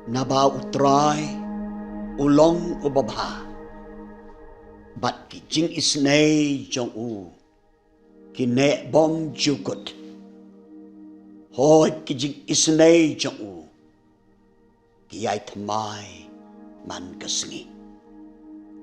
Naba utray, ulong ubabha. Bat ki jing isnay jong u, ki ne bom jukut. Hoi ki jing isnay jong u, ki ay tamay man kasngi.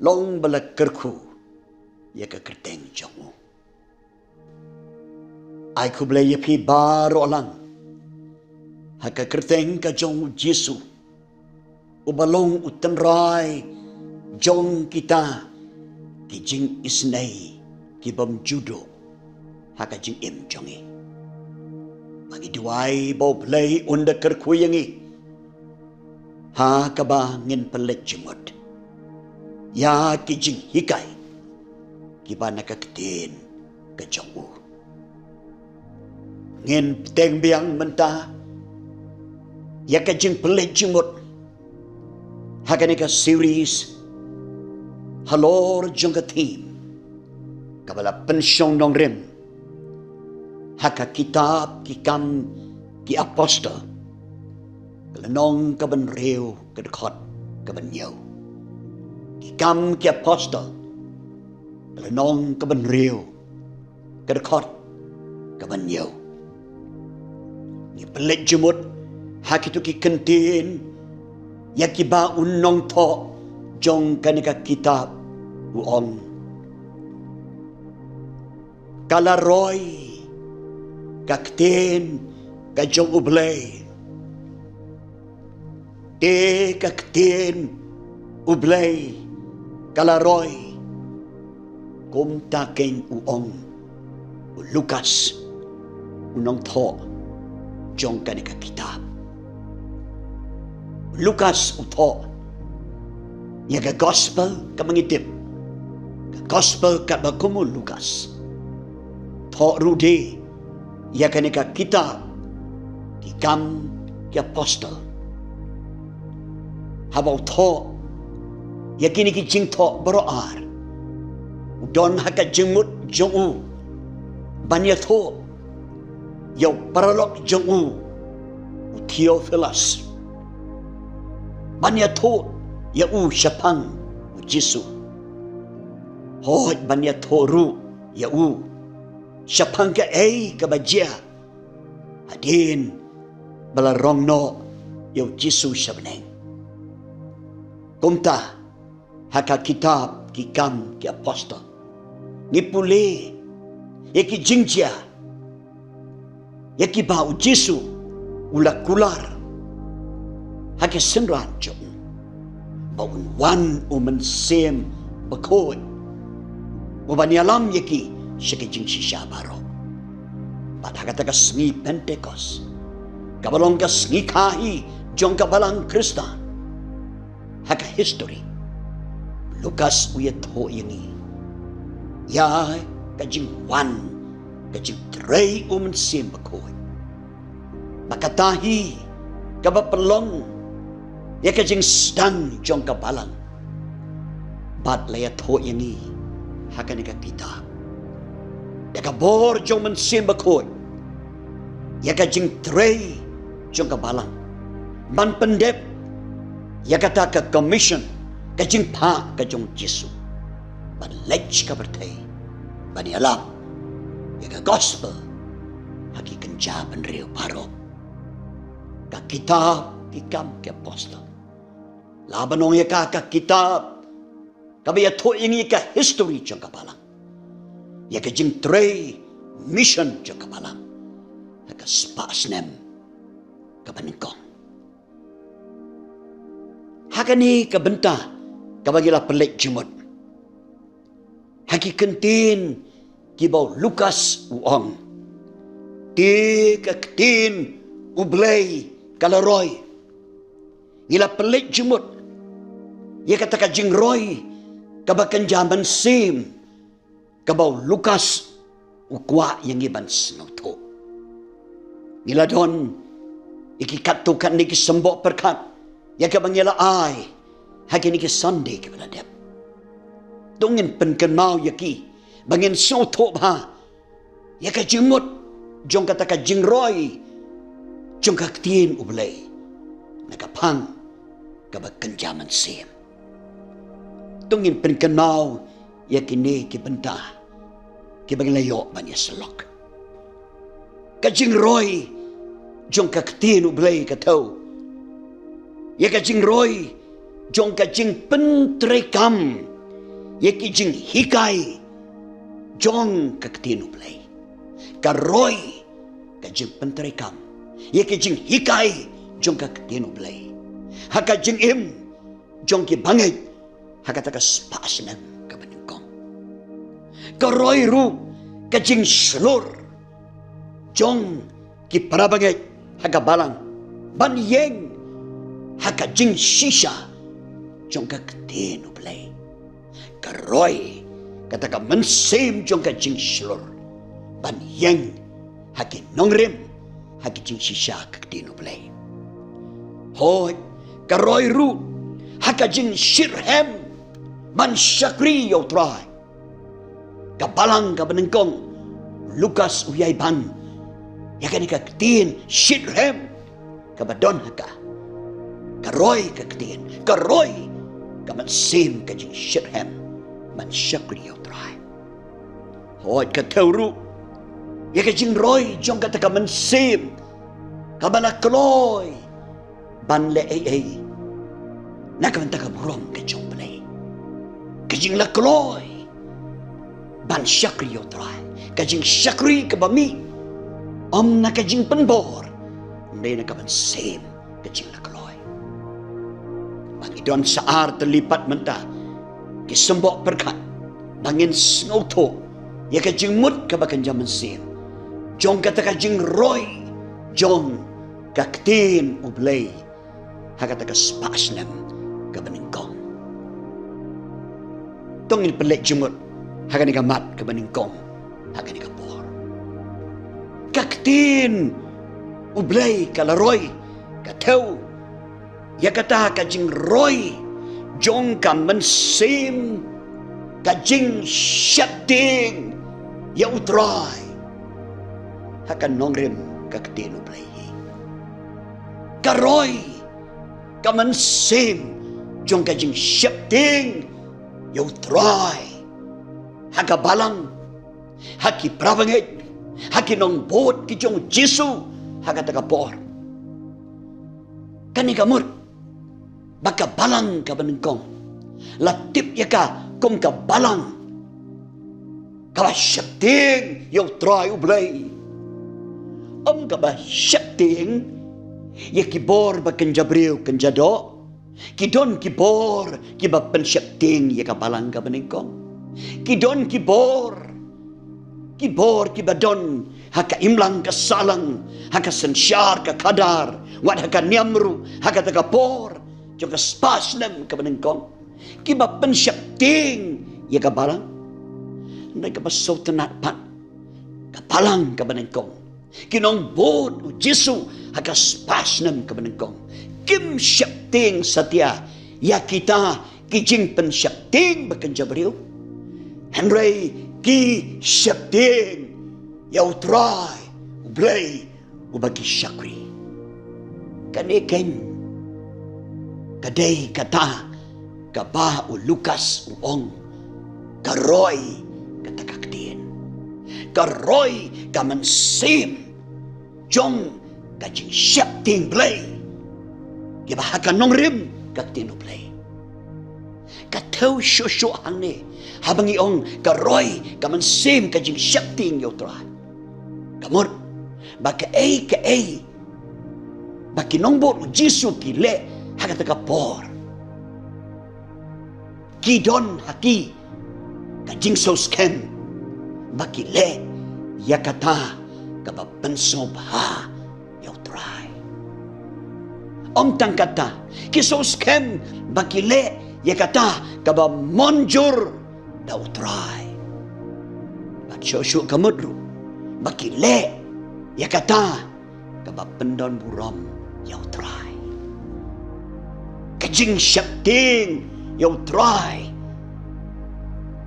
Long bala kerku, ya ka kerteng jong u. Ay kublay yapi baro lang, haka kerteng ka jong Jesu. Ubalong utanray jong kita ki jing isnay ki bam judo haka jing im jongi bagi duai bo play unda kerkuyangi ha kaba ngin pelet jemut ya ki jing hikai ki bana kaktin ke jongu ngin teng biang menta ya ka jing pelet jemut hakanika series halor jongka team kabala pensyong nong rim haka kitab kikam ki apostol kalanong kaban reo kadakot kaban yaw kikam ki apostol kalanong kaban reo kadakot kaban yaw ni pelet jemut hakitu ki kentin yakiba unong to jong kanika kitab uong kalaroy kakten kajong ublay te kakten ublay kalaroy kumtaking uong Lukas unong to jong kanika kitab Lukas uto ya ka gospel ka mangitip ka gospel ka bakumu Lukas to rude ya kanika kitab kikam ki apostol habaw to ya kini ki jing to boroar udon haka jingmut jongu banya to yaw paralok jongu Theophilus banya to ya u syapang u Jesu hoi banya to ru ya u syapang ka ka bajia hadin bala rong no ya Jesu syabneng kumta haka kitab kikam ki apostol ni pule ya ki jingjia ya ki ba u Jesu ulak kular hake senran jong baun wan sem bakoi ubani alam yaki shake jing shisha baro bat haka taka sngi Pentecost kabalong ka sngi kahi jong kabalang Krista haka history Lukas uyat ho yangi ya kajing wan kajing trei sem bakoi bakatahi kabapelong ya kajing sedang jong kabalang bat layat ho yangi hakanika kita ya kabor jong mensim bakoy ya kajing trey jong kabalang man pendep ya kata ka commission kajing pa kajong Jesu ban lech ka bertay bani alam ya ka gospel haki kenjaban rio paro ka kitab kikam ke apostol labanong ya ka kitab kabaya to ingi ka history jong kabalang ya ka jing tray mission jong kabalang ka spasnem kabaningkong hakani kabenta kabagila pelik jemut haki kentin kibaw Lukas uong ti kaktin ublay kalaroy ila pelik jemut ia kata ka jingroy kabakan jaman sim kabaw Lukas ukwa yang iban snoto ila don ikikatukan ni kisembok perkat ya kabangila ay hagi ni Sunday kabaladep dongin penkenmau yaki bangin soto ba ya ka jemut jong kata ka jingroy jong kaktin ublay nakapang kabakenjaman sim. Tungin penkenau ya kini kibenta kibaglayo banya selok. Kajing roy jong kaktin ublay kataw. Ya kajing roy jong kajing pentrekam. Ya kajing hikay jong kaktin ublay. Karoy kajing pentrekam. Ya kajing hikay jong kaktin ublay. Hakajing im jong kibangay hakatakas paas ng kabaningkong. Karoy ru kajing slur jong kiparabangay hagabalang banyeng hakajing shisha jong kaktin ublay. Karoy kataka mensim jong kajing slur banyeng haki nongrim haki jing shisha kaktin ublay. Hoy karoy ru hakajing shirhem man syakri yautray. Kabalang kabanengkong Lukas uyay ban yakan kaktin shirhem kabadon haka. Karoy kaktin karoy kamansim kajing shirhem man syakri yautray. Hoy katawru yakajing roy jong kataka mansim kabalakloy banle ay nakamanta kaburong kajong balay. Kajing lakloy ban syakri yautray. Kajing syakri kabami na kajing penbor hindi nakamansim kajing lakloy. Mangidon saar terlipat menta kisembok perkat bangin snauto ya kajing mut kabakan jaman sim jong kata kajing roy jong kaktin ublay hakata kaspasnem kabaningkong. Tongin pelik jemut hakani kamat kabaningkong hakani kapor. Kaktin ublay kalaroy kataw ya kata kajing roy jong kamansim kajing syakting ya utray hakan nongrim kaktin ublay. Karoy kamansim jong kajing syakting ya utray hagabalang haki pravangit haki nong bot ki jong Jesu hagatagapor. Kani kamur baka balang kabanengkong latip ya ka kong kabalang kaba syakting ya utray ublay. Kaba syakting ya kibor bakan jabriw kan jado kidon kibor kiba pensyakting ya kabalang kabanengkong. Kidon kibor kibadon haka imlang kasalang haka sensyar ka kadar wat haka niamru haka tagapor jong kaspasnem kabanengkong kiba pensyakting ya kabalang ndai kabasaw tenat pat kabalang kabanengkong kinong bod u Jesu haka spasnem kabanengkong kim syakting satya ya kita kijing pensyakting bakan jabriw Henry ki syakting ya utray ublay ubagi syakri kaniken kaday kata kaba u Lukas uong karoy katakaktin karoy kamansim jong kajing syakting blay kibahakan nongrim kaktin ublay kataw syosyo hane habang iong karoy kamansim kajing syakting yautray. Kamot baka ay baki nongbot u Jesu kile hagatakapor kidon haki kajing sosken bakile yakata kababansob ha yautray. Tang kata kisosken bakile yakata kabamonjur dautray. At syosyo kamudro bakile yakata kabapendon buram yautray. Kajing syakting yautray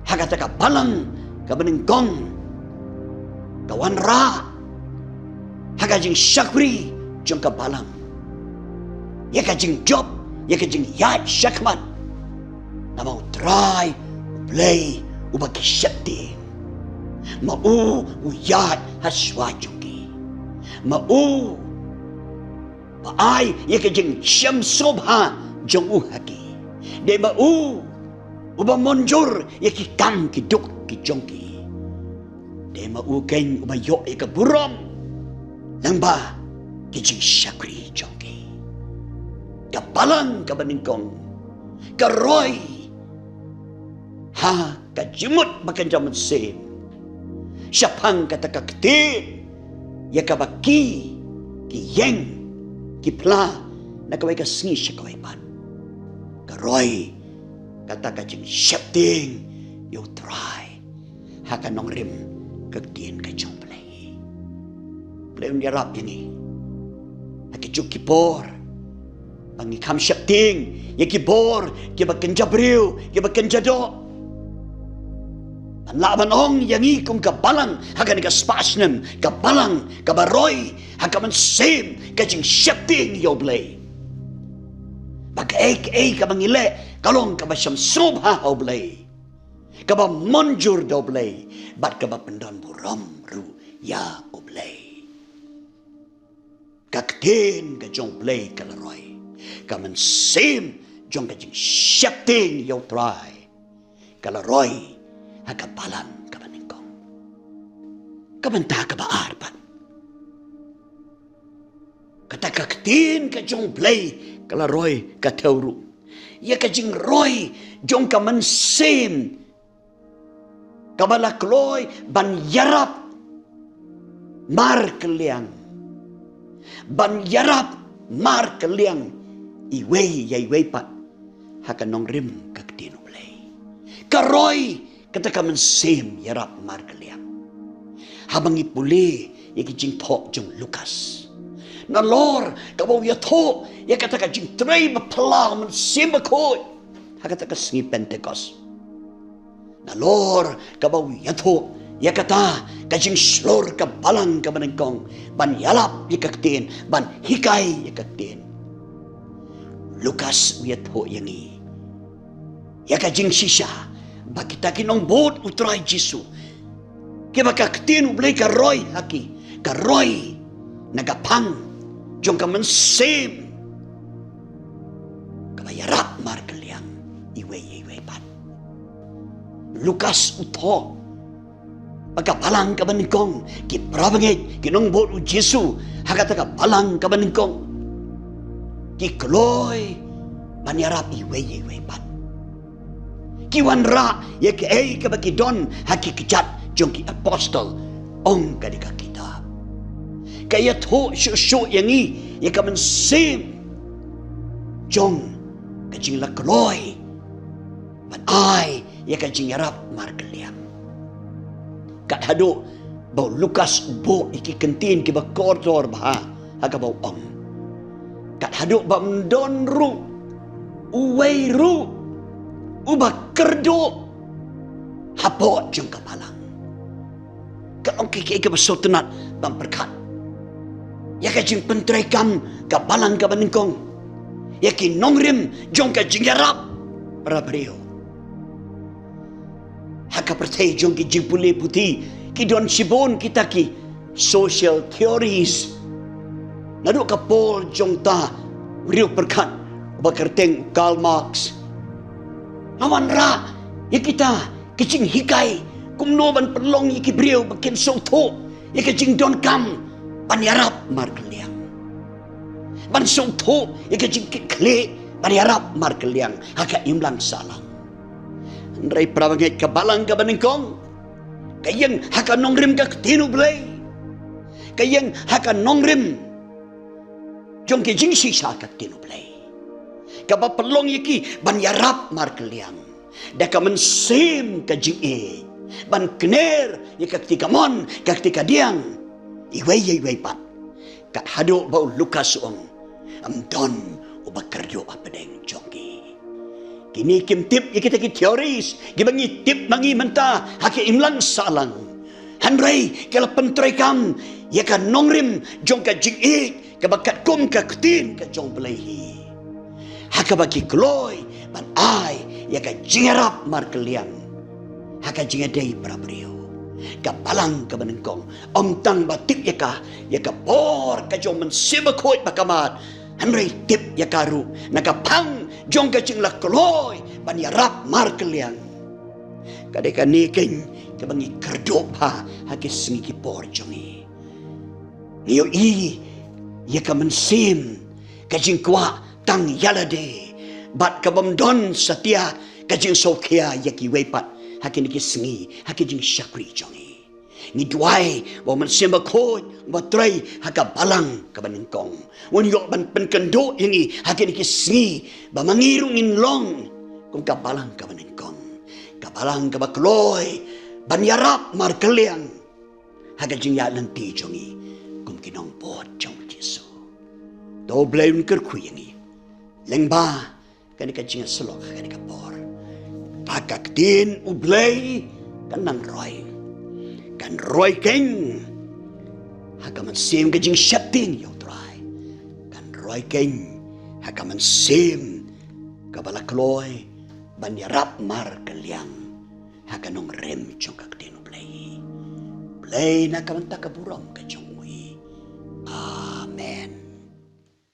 hagata kabalang kabanengkong kawan ra hagajing syakri jong kabalang ya kajing Job ya kajing yat syakmat na mau try play ubagi syakti mau uyat haswa jungki mau paai ya kajing syam sobha jong haki de mau uba monjur ya ki kam ki duk ki jongki de mau ken uba yo ya ka buram nang ba ki jing syakri jongki kapalang kabaningkong karoy ha kajimut bakan jaman sem syapang kata kaktin ya kabaki ki yeng ki pla na kawai ka sngi syakawai pan karoy kata kajing syapting you try haka nong rim kaktin kajong play play yarap ini haki kipor pangi kam syapting ya kibor kibakan jabriu kibakan jado laban ong yangi kung kabalang haka ni kaspasnem kabalang kabaroy haka man same kajing syapting yo play bag ek kabangile kalong kaba syam sobha oblay kaba monjur doblay bat kaba pendan buram ru ya oblay kakten ka jong play kalaroy kaman sim jong ka jing syapting yo try kalaroy hakapalan kaba ningkong kabanta kaba arpan kata kakten ka jong play kalaroy ka teuru ya kajing roy jong ka mansim kabalakloy ban yarap mar keliang ban yarap mar keliang iwei ya iwei pat haka nong rim kaktin ulay karoy kata ka mansim yarap mar keliang habang ipuli ya kajing tok jong Lukas na Lord kabaw ya to ya kata ka jing tray mapala man simba ko hakata ka sngi Pentecost na Lord kabaw ya to ya kata ka jing slor ka balang ka manengkong ban yalap ya kaktin ban hikay ya kaktin Lukas ya to yangi ya ka jing sisya bakita kinong bot utray Jesu kaya kaktin ublay ka roy haki ka roy nagapang jong ka mansim kabayarap mar kaliang iway pat Lukas uto pagkapalang ka maningkong kiprabangit kinongbot u Jesu hakata ka palang ka maningkong kikloy manyarap iway pat kiwanra ya kay kabakidon hakikijat jong ki apostol ong kadika kita kaya to syuk yangi ya kaman sim jong kajing lakloy but I ya kajing yarap markeliam kat hado bau Lukas bo iki kentin ki ba kotor bah haga bau ong kat hado ba mdon ru uwei ru uba kerdo hapo jong kapalang ka ong kiki ka basotenat bang berkat ya kajing pentrekam kapalang ka baningkong ya ki nongrim jong kajing yarap para brio haka pertay jong ki jipuli puti ki don sibon kita ki social theories nado ka Paul jong ta rio berkat bakerteng Karl Marx awan ra ya kita kajing hikay kumno ban perlong iki brio bakin soto ya kajing don kam panyarap markeliang ban soto ya kajing kikle panyarap markeliang haka imlang salang andrai prawangit kabalang ka baningkong kayang haka nongrim ka tinublay kayang haka nongrim jong kajing sisa ka tinublay kaba perlong iki panyarap markeliang daka mensim kajing ban kner ya kaktika mon kaktika diang iway pat kat hado bau Lukas ong amdon ubakaryo apadeng jongki kini kim tip ya kita ki teoris gibangi tip mangi menta haki imlang salang hanrei kala pentrekam ya ka nongrim jong ka jing kabakat kum ka kutin ka jong belahi haka bagi kloy ban ai yaka jingarap mar kaliang haka jingadei prabriyo ka balang ka benengkong om tang batip yaka por ka jong men sibakoi bakamat hanrei tip yakaru nakapang jong ka jing la kloy ban yarap mar kaliang kadeka niking ka bangi kerdop haka singi por jongi niyo yaka men sim ka jing kwa tang yalade bat ka bamdon satia ka jing sokia yaki wepat hakin ki sengi hakin jing syakri jongi ni duai wa man semba khoi wa trai haka balang ka banengkong won yo ban pen kendo yangi hakin ki sengi ba mangirung in long kung ka balang ka bakloi ban yarap mar kaliang haka jing ya nanti jongi kum kinong pot jong Jesu do blaim ker kuyangi lengba kanika jing selok kanika por pakak din ublay kanang roy king hakaman sim ka jing shatin yo try kan roy king hakaman sim ka balakloy banyarap mar kaliang hakanong rem jong kak din ublay na kamanta kaburam ka jong